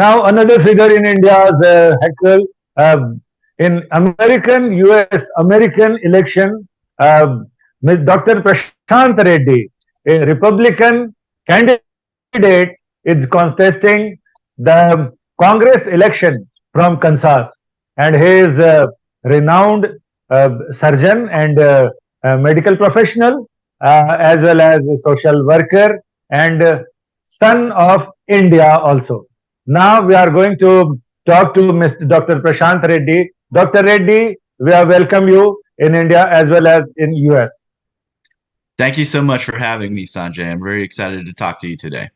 Now another figure in India's Heckel, in American US American election, Dr. Prashant Reddy, a Republican candidate, is contesting the Congress election from Kansas, and he is a renowned surgeon and medical professional, as well as a social worker and son of India also. Now we are going to talk to Mr. Dr. Prashant Reddy. Dr. Reddy, we are welcome you in India as well as in US. Thank you so much for having me, Sanjay. I'm very excited to talk to you today.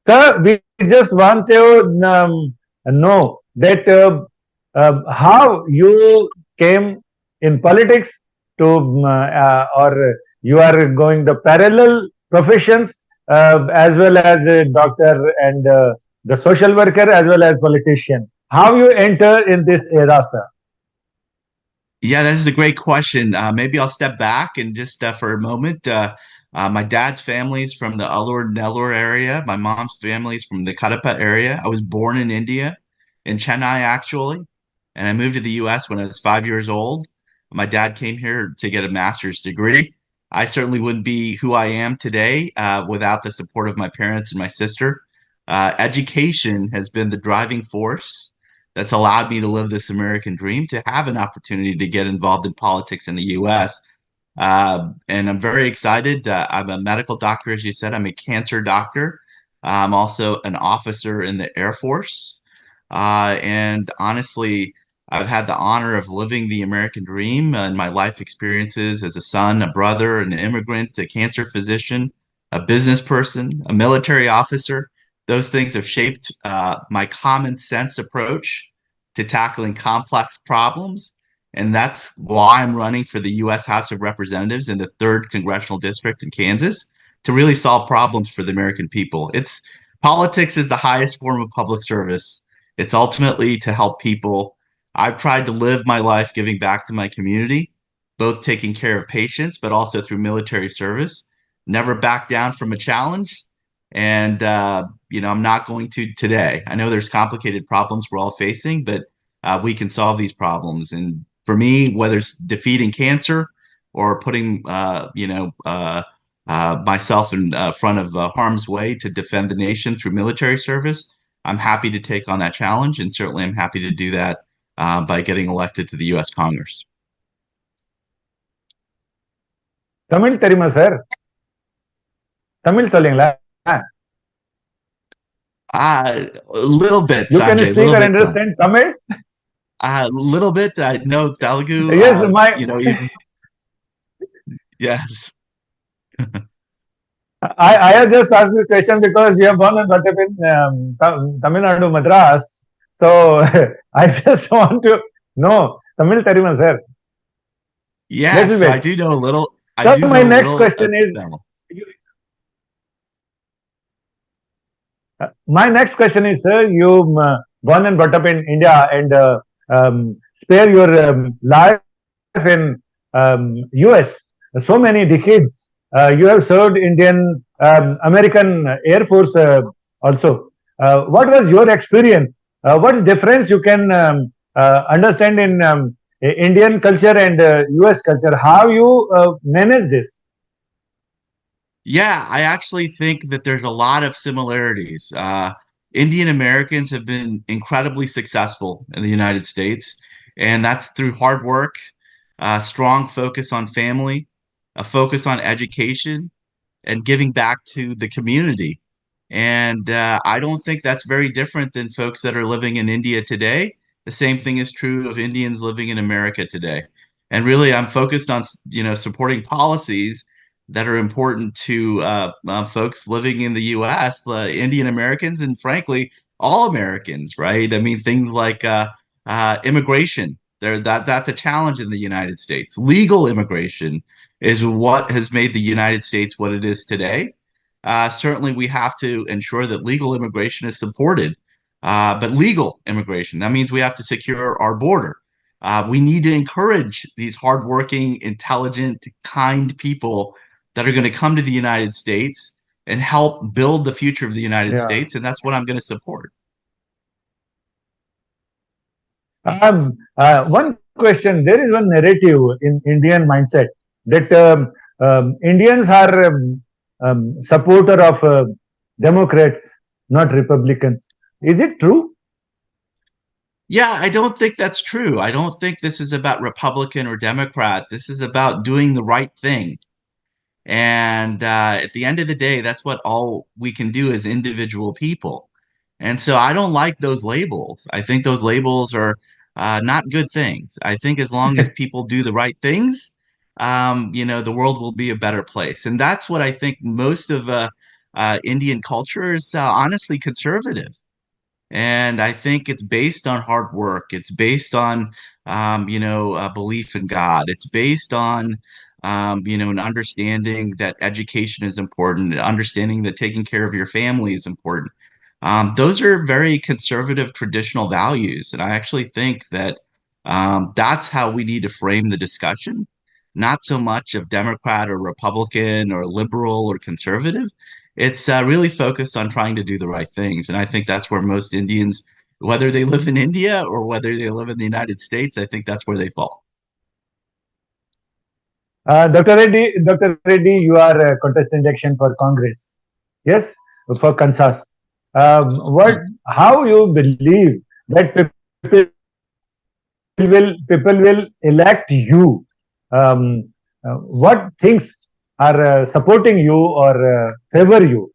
Sir, we just want to know that how you came in politics to, or you are going the parallel professions as well as a doctor and the social worker as well as politician. How you enter in this era, sir? Yeah, that is a great question. Maybe I'll step back and just for a moment. My dad's family is from the Alur Nellore area. My mom's family is from the Kadapa area. I was born in India, in Chennai, actually, and I moved to the U.S. when I was 5 years old. My dad came here to get a master's degree. I certainly wouldn't be who I am today without the support of my parents and my sister. Education has been the driving force that's allowed me to live this American dream, to have an opportunity to get involved in politics in the U.S. And I'm very excited. I'm a medical doctor, as you said. I'm a cancer doctor. I'm also an officer in the Air Force. And honestly, I've had the honor of living the American dream in my life experiences as a son, a brother, an immigrant, a cancer physician, a business person, a military officer. Those things have shaped my common sense approach to tackling complex problems. And that's why I'm running for the U.S. House of Representatives in the 3rd Congressional District in Kansas, to really solve problems for the American people. It's Politics is the highest form of public service. It's ultimately to help people. I've tried to live my life giving back to my community, both taking care of patients, but also through military service. Never back down from a challenge. And, I'm not going to today. I know there's complicated problems we're all facing, but we can solve these problems. And for me, whether it's defeating cancer or putting, myself in front of harm's way to defend the nation through military service, I'm happy to take on that challenge. And certainly I'm happy to do that by getting elected to the U.S. Congress. Tamil தெரியுமா sir? Tamil சொல்லுங்களா? A little bit, You can Sanjay. A speak little or bit, Sanjay. understand Tamil? A little bit. I know Telugu. Yes, my Yes. I have just asked this question because you are born and brought up in Tamil Nadu, Madras. So I just want to know Tamil தெரியுமா sir? Little Yes, bit. I do know a little. I So do my know a next little question is, Tamil. my next question is, sir, you born and brought up in India and spare your life in US so many decades. You have served Indian American Air Force also. What was your experience? What is difference you can understand in Indian culture and US culture? How you manage this? Yeah, I actually think that there's a lot of similarities. Indian Americans have been incredibly successful in the United States, and that's through hard work, a strong focus on family, a focus on education, and giving back to the community. And I don't think that's very different than folks that are living in India today. The same thing is true of Indians living in America today. And really, I'm focused on supporting policies that are important to folks living in the U.S., the Indian Americans, and frankly, all Americans. Right? I mean, things like immigration. That's a challenge in the United States. Legal immigration is what has made the United States what it is today. Certainly, we have to ensure that legal immigration is supported. But legal immigration, that means we have to secure our border. We need to encourage these hardworking, intelligent, kind people that are going to come to the United States and help build the future of the United Yeah. States. And that's what I'm going to support. One question. There is one narrative in Indian mindset that Indians are supporter of Democrats, not Republicans. Is it true? Yeah, I don't think that's true. I don't think this is about Republican or Democrat. This is about doing the right thing. And at the end of the day, that's what all we can do as individual people. And so I don't like those labels. I think those labels are not good things. I think as long as people do the right things, the world will be a better place. And that's what I think most of Indian culture is honestly conservative. And I think it's based on hard work. It's based on, belief in God. It's based on, an understanding that education is important, understanding that taking care of your family is important. Those are very conservative, traditional values. And I actually think that that's how we need to frame the discussion, not so much of Democrat or Republican or liberal or conservative. It's really focused on trying to do the right things. And I think that's where most Indians, whether they live in India or whether they live in the United States, I think that's where they fall. Dr. Reddy, you are a contestant election for Congress. Yes, for Kansas. What? How you believe that people will elect you? What things are supporting you or favor you?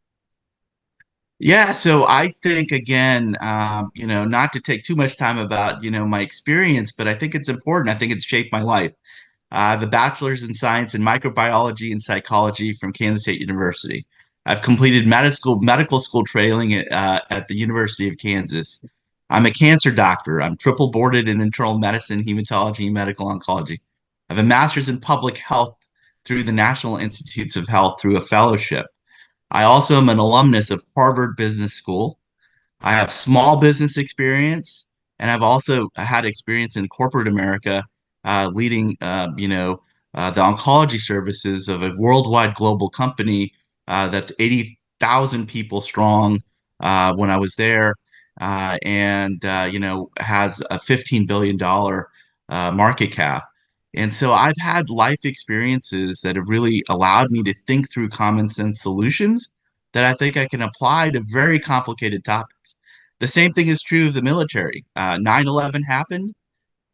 Yeah, so I think again, not to take too much time about, my experience, but I think it's important. I think it's shaped my life. I have a bachelor's in science in microbiology and psychology from Kansas State University. I've completed medical school training at the University of Kansas. I'm a cancer doctor. I'm triple boarded in internal medicine, hematology, and medical oncology. I have a master's in public health through the National Institutes of Health through a fellowship. I also am an alumnus of Harvard Business School. I have small business experience, and I've also had experience in corporate America, leading, the oncology services of a worldwide global company that's 80,000 people strong when I was there, and has a $15 billion market cap. And so I've had life experiences that have really allowed me to think through common sense solutions that I think I can apply to very complicated topics. The same thing is true of the military. 9/11 happened.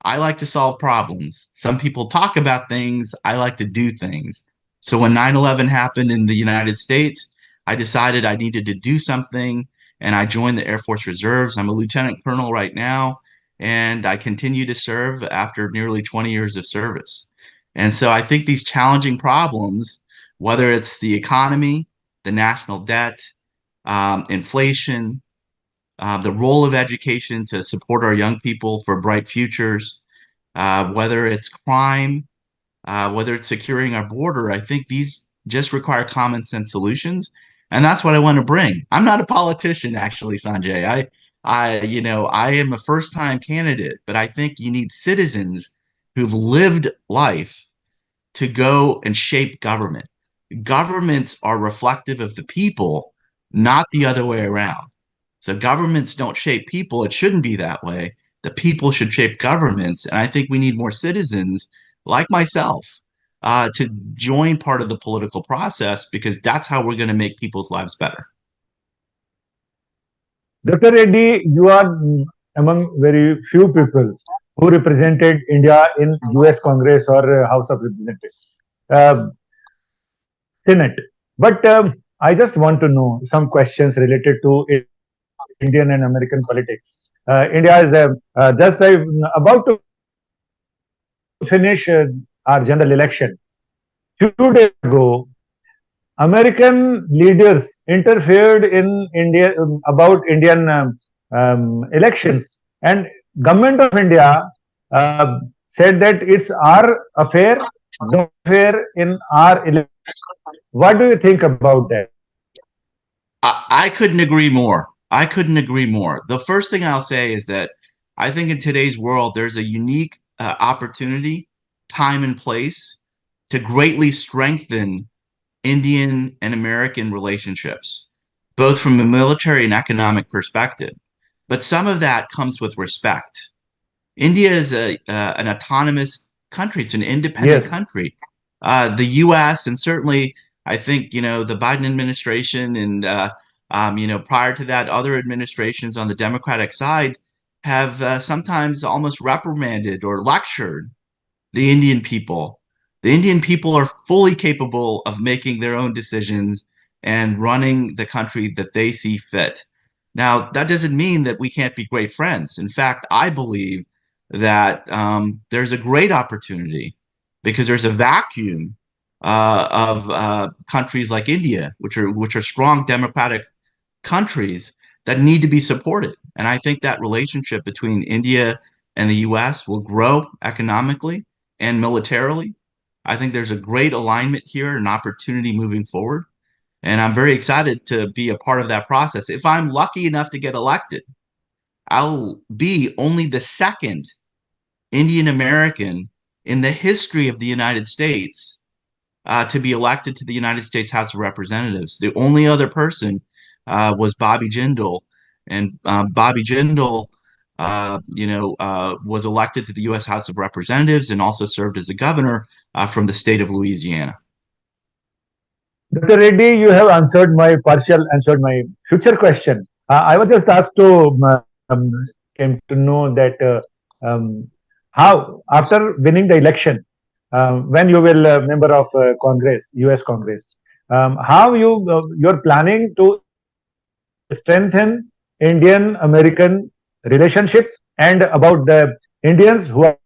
I like to solve problems. Some people talk about things. I like to do things. So when 9/11 happened in the United States, I decided I needed to do something and I joined the Air Force Reserves. I'm a lieutenant colonel right now, and I continue to serve after nearly 20 years of service. And so I think these challenging problems, whether it's the economy, the national debt, inflation, the role of education to support our young people for bright futures, whether it's crime, whether it's securing our border, I think these just require common sense solutions. And that's what I want to bring. I'm not a politician, actually, Sanjay. I am a first time candidate, but I think you need citizens who've lived life to go and shape government. Governments are reflective of the people, not the other way around. So governments don't shape people. It shouldn't be that way. The people should shape governments. And I think we need more citizens like myself to join part of the political process because that's how we're going to make people's lives better. Dr. Reddy, you are among very few people who represented India in US Congress or House of Representatives, uh, Senate. But I just want to know some questions related to Indian and American politics. India is just about to finish our general election. Few days ago, American leaders interfered in India about Indian elections, and government of India said that it's our affair, don't interfere in our election. What do you think about that? I couldn't agree more. I couldn't agree more. The first thing I'll say is that I think in today's world, there's a unique opportunity, time, and place to greatly strengthen Indian and American relationships, both from a military and economic perspective. But some of that comes with respect. India is an autonomous country. It's an independent Yes. country. The U.S. and certainly, I think the Biden administration and prior to that, other administrations on the Democratic side have sometimes almost reprimanded or lectured the Indian people. The Indian people are fully capable of making their own decisions and running the country that they see fit. Now, that doesn't mean that we can't be great friends. In fact, I believe that there's a great opportunity because there's a vacuum of countries like India, which are strong democratic countries that need to be supported. And I think that relationship between India and the US will grow economically and militarily. I think there's a great alignment here, an opportunity moving forward. And I'm very excited to be a part of that process. If I'm lucky enough to get elected, I'll be only the second Indian American in the history of the United States to be elected to the United States House of Representatives. The only other person was Bobby Jindal, and Bobby Jindal, was elected to the U.S. House of Representatives and also served as a governor from the state of Louisiana. Dr. Reddy, you have answered my future question. I was just asked to came to know that how after winning the election, when you will member of Congress, U.S. Congress, how you're planning to strengthen Indian American relationship and about the Indians who are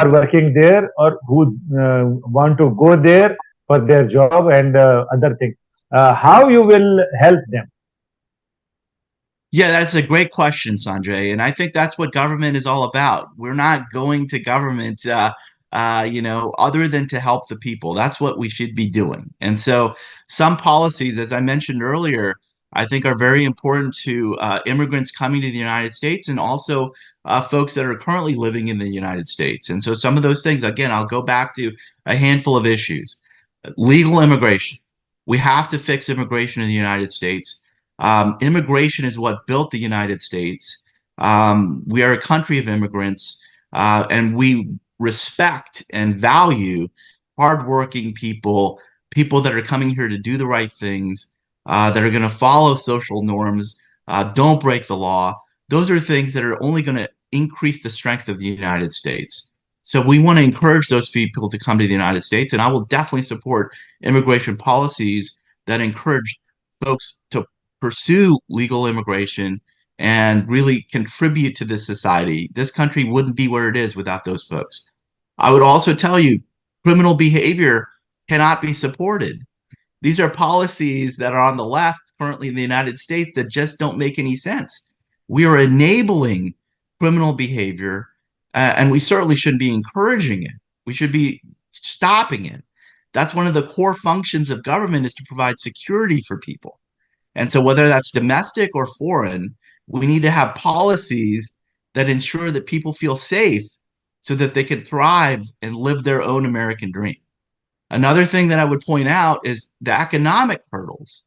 working there or who want to go there for their job and other things. How you will help them? Yeah, that's a great question, Sanjay. And I think that's what government is all about. We're not going to government, other than to help the people. That's what we should be doing. And so, some policies, as I mentioned earlier, I think are very important to immigrants coming to the United States and also folks that are currently living in the United States. And so, some of those things, again, I'll go back to a handful of issues. Legal immigration. We have to fix immigration in the United States. Immigration is what built the United States. We are a country of immigrants, and we respect and value hardworking people, people that are coming here to do the right things, that are going to follow social norms, don't break the law. Those are things that are only going to increase the strength of the United States. So we want to encourage those people to come to the United States, and I will definitely support immigration policies that encourage folks to pursue legal immigration and really contribute to this society. This country wouldn't be where it is without those folks. I would also tell you criminal behavior cannot be supported. These are policies that are on the left currently in the United States that just don't make any sense. We are enabling criminal behavior, and we certainly shouldn't be encouraging it. We should be stopping it. That's one of the core functions of government is to provide security for people. And so, whether that's domestic or foreign, we need to have policies that ensure that people feel safe so that they can thrive and live their own American dream. Another thing that I would point out is the economic hurdles.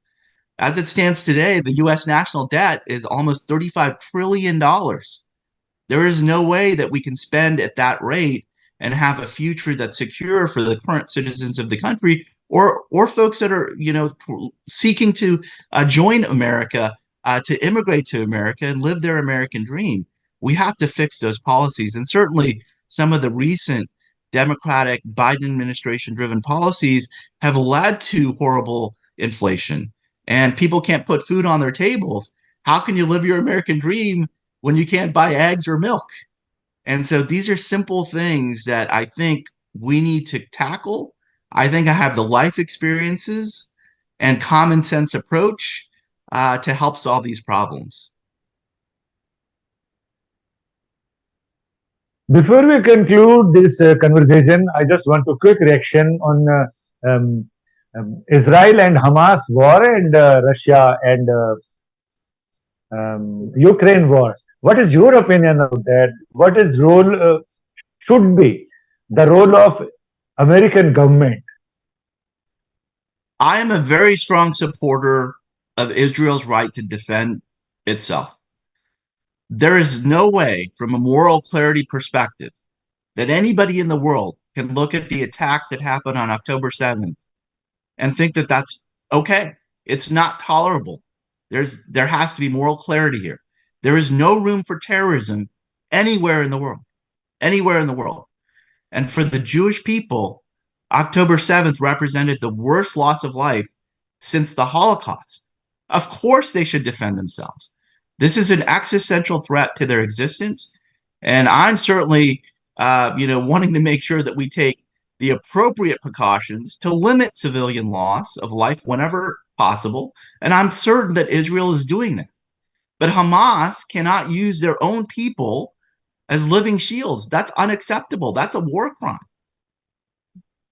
As it stands today, the US national debt is almost $35 trillion. There is no way that we can spend at that rate and have a future that's secure for the current citizens of the country or folks that are seeking to join America, to immigrate to America and live their American dream. We have to fix those policies, and certainly some of the recent Democratic Biden administration driven policies have led to horrible inflation, and people can't put food on their tables. How can you live your American dream when you can't buy eggs or milk? And so these are simple things that I think we need to tackle. I think I have the life experiences and common sense approach to help solve these problems. Before we conclude this conversation, I just want a quick reaction on Israel and Hamas war and Russia and Ukraine war. What is your opinion of that? What is role should be the role of American government? I am a very strong supporter of Israel's right to defend itself. There is no way, from a moral clarity perspective, that anybody in the world can look at the attacks that happened on October 7th and think that that's okay. It's not tolerable. There has to be moral clarity here. There is no room for terrorism anywhere in the world. Anywhere in the world. And for the Jewish people, October 7th represented the worst loss of life since the Holocaust. Of course, they should defend themselves. This is an existential threat to their existence. And I'm certainly, wanting to make sure that we take the appropriate precautions to limit civilian loss of life whenever possible. And I'm certain that Israel is doing that. But Hamas cannot use their own people as living shields. That's unacceptable. That's a war crime.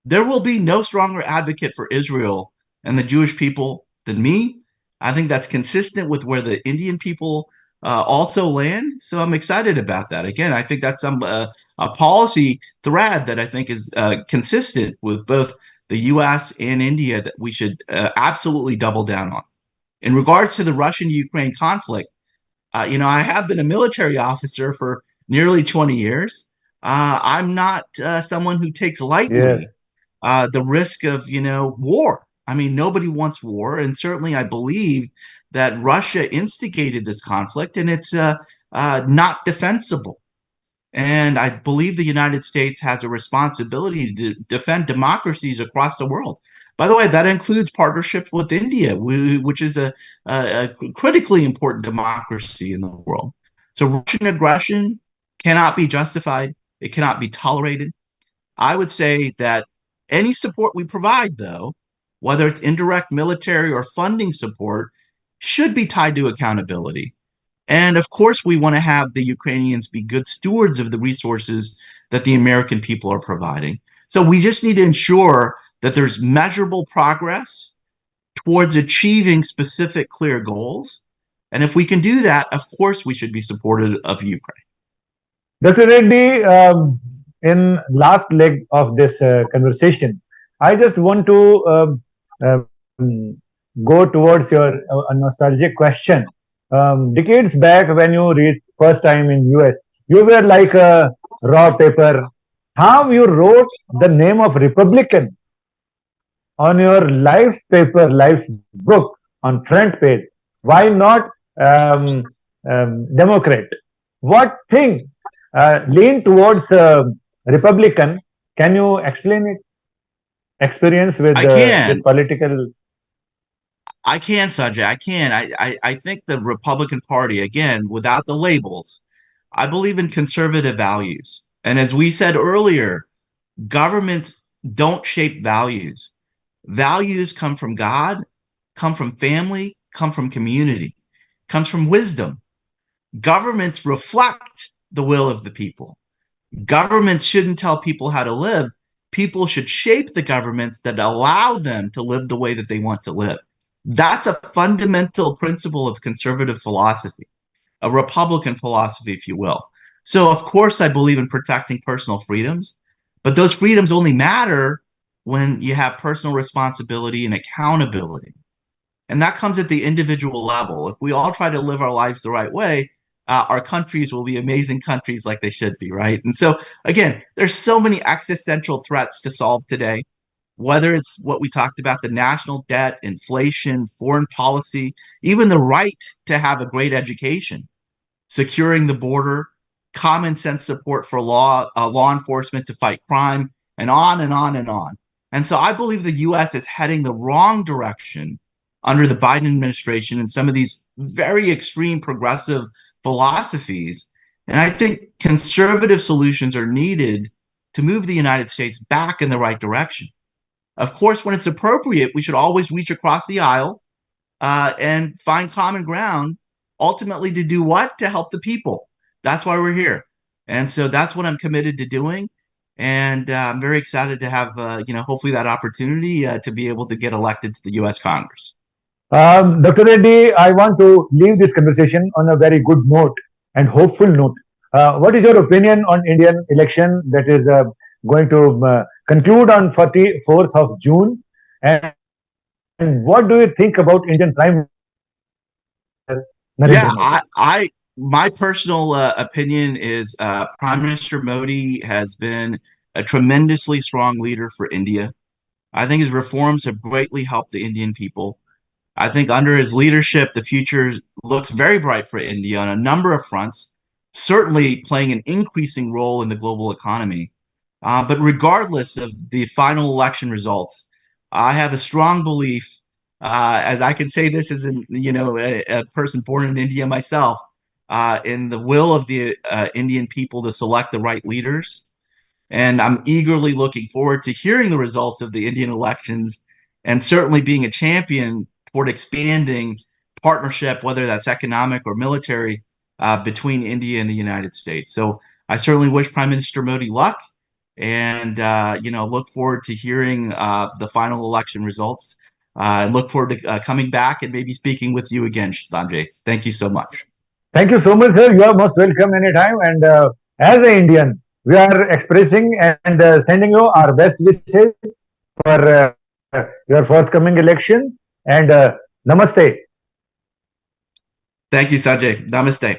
There will be no stronger advocate for Israel and the Jewish people than me. I think that's consistent with where the Indian people also land. So I'm excited about that. Again, I think that's a policy thread that I think is consistent with both the U.S. and India that we should absolutely double down on. In regards to the Russian-Ukraine conflict, I have been a military officer for nearly 20 years. I'm not someone who takes lightly Yes. the risk of, war. I mean, nobody wants war. And certainly I believe that Russia instigated this conflict and it's not defensible. And I believe the United States has a responsibility to defend democracies across the world. By the way, that includes partnerships with India, which is a critically important democracy in the world. So Russian aggression cannot be justified. It cannot be tolerated. I would say that any support we provide, though, whether it's indirect military or funding support, should be tied to accountability. And of course, we want to have the Ukrainians be good stewards of the resources that the American people are providing. So we just need to ensure that there's measurable progress towards achieving specific, clear goals. And if we can do that, of course, we should be supportive of Ukraine. Dr. Reddy, in last leg of this conversation, I just want to go towards your nostalgic question. Decades back, when you reached first time in US, you were like a raw paper. How you wrote the name of Republican on your life's paper, life's book on front page? Why not Democrat? What thing lean towards Republican? Can you explain it? Experience with I this can. political. I can, Sanjay. I can. I think the Republican Party, again, without the labels, I believe in conservative values. And as we said earlier, governments don't shape values. Values come from God, come from family, come from community, comes from wisdom. Governments reflect the will of the people. Governments shouldn't tell people how to live. People should shape the governments that allow them to live the way that they want to live. That's a fundamental principle of conservative philosophy, a Republican philosophy, if you will. So, of course, I believe in protecting personal freedoms, but those freedoms only matter when you have personal responsibility and accountability. And that comes at the individual level. If we all try to live our lives the right way, our countries will be amazing countries like they should be, right? And so, again, there's so many existential threats to solve today, whether it's what we talked about, the national debt, inflation, foreign policy, even the right to have a great education, securing the border, common sense support for law enforcement to fight crime, and on and on and on. And so I believe the U.S. is heading the wrong direction under the Biden administration and some of these very extreme progressive philosophies. And I think conservative solutions are needed to move the United States back in the right direction. Of course, when it's appropriate, we should always reach across the aisle and find common ground, ultimately to do what? To help the people. That's why we're here. And so that's what I'm committed to doing. And I'm very excited to have, hopefully that opportunity to be able to get elected to the U.S. Congress. Dr. Reddy, I want to leave this conversation on a very good note and hopeful note. What is your opinion on Indian election that is going to conclude on 4th of June? And what do you think about Indian Prime Minister Narendra Yeah, Modi? my personal opinion is Prime Minister Modi has been a tremendously strong leader for India. I think his reforms have greatly helped the Indian people. I think under his leadership, the future looks very bright for India on a number of fronts, certainly playing an increasing role in the global economy. But regardless of the final election results, I have a strong belief, as I can say this as a person born in India myself, in the will of the Indian people to select the right leaders. And I'm eagerly looking forward to hearing the results of the Indian elections and certainly being a champion toward expanding partnership, whether that's economic or military, between India and the United States. So I certainly wish Prime Minister Modi luck and, look forward to hearing the final election results. And look forward to coming back and maybe speaking with you again, Sanjay. Thank you so much. Thank you so much, sir. You are most welcome anytime. And as an Indian, we are expressing and sending you our best wishes for your forthcoming election. And namaste. Thank you, Sanjay. Namaste.